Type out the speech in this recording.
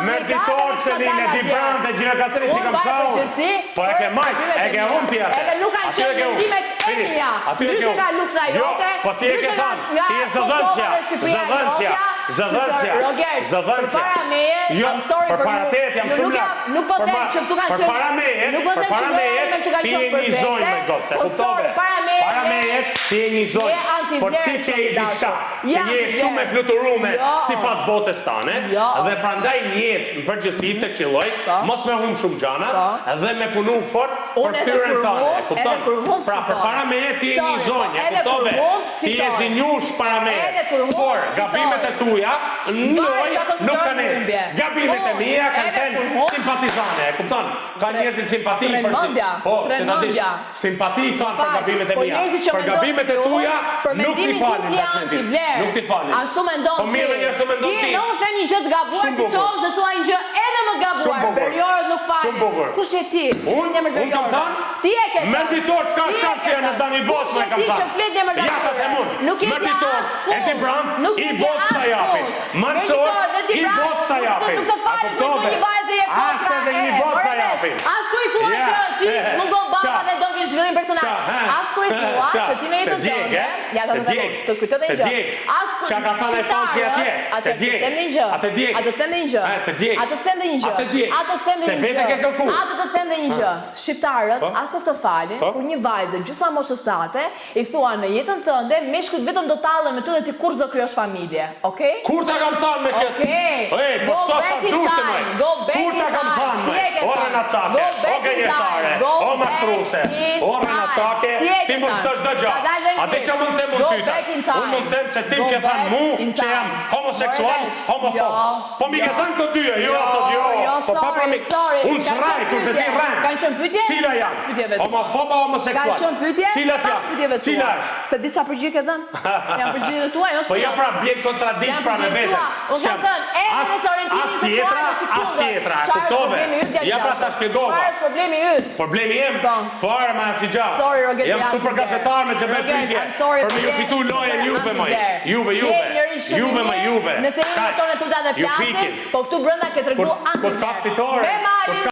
Mërditor Selin e di brand e Gjina Kastri si kam shaur. Po e ke majt, e ke humpi atë. Edhe nuk kanë qenë vendimet e mia. Ndryshe ka lustra jote. Po ti e ke thënë, ti je zëvendësja. Përpara meje, përpara teje jam shumë lart. Nuk po them që këtu kanë qenë. Përpara meje, ti je një zonjë me gocë, kuptove? Para meje ti je një zonjë. Por ti që je diçka, që je shumë e fluturume sipas botës tane, dhe prandaj një jetë në përgjithësi të qilloj, mos me hum shumë gjana dhe me punu fort për fytyrën tane, e kupton? Pra përpara meje ti je një zonjë, e kuptove? Ti je zinjush para meje. Por gabimet e tuja ndoj nuk kanë ecë. Gabimet e mia kanë qenë simpatizane, e kupton? Ka njerëzit simpati për po, që ta dish, simpati kanë për gabimet e mia. Për gabimet e tuja nuk ti falin bashkëmendim. Nuk ti falin. Ashtu mendon ti. Po mirë njerëz të mendon ti. Ti nuk them një gjë të gabuar, ti thon se thua një gjë edhe më gabuar. Periorët nuk falin. Kush je ti? Unë kam thënë. Ti e ke. Mërditor s'ka shans që në dani vot më kam thënë. Ja ta them unë. Mërditor e ti brand i vot sa japin. Mancor i vot sa japin. Nuk të falin kur një vajzë e kontra. Asë dhe një vot sa japin. As kur i thua që ti nuk do baba dhe do vi zhvillim personal. As kur i thua që ti në jetën tënde, ja ta them, të kujtoj një gjë. As kur çka ka thënë Fonci atje, të djeg. Atë djeg. Atë them një gjë. Të djeg. Atë them një gjë. Atë djeg. Se vetë ke kërkuar. Atë të them një gjë. Shqiptarët as nuk të falin kur një vajzë gjysma moshës sate i thua në jetën tënde meshkujt vetëm do tallen me ty dhe ti kur do krijosh familje. Okej? Kur ta kam thënë me këtë? Ej, po sto sa dushte më. Kur ta kam thënë? O Renacake, o gënjeshtare, o mashtruese, o Renacake, ti mund të çdo gjë. Atë që mund të them unë ty. Unë mund të them se ti më ke thënë mu që jam homoseksual, homofob. Po mi ke thënë të dyja, jo ato jo. Po pra mi. Unë s'raj kur se ti rran. Kanë qenë pyetje? Cila janë? Homofoba homoseksual. Kanë qenë pyetje? Cilat janë? Cila është? Se di sa përgjigje ke dhënë? Janë përgjigjet tuaja, jo të po ja pra bjen kontradikt pra me veten. Unë kam thënë, edhe nëse orientimi seksual është as tjetra, kuptove. Ja pra ta shpjegova. Çfarë është problemi yt? Problemi im? Fare me asnjë gjë. Jam super gazetar me çfarë pyetje. Për me ju fitu lojën Juve më. Juve. Nëse jeni tonë tuta dhe flasin, po këtu brenda ke treguar anti. Kur kap fitore.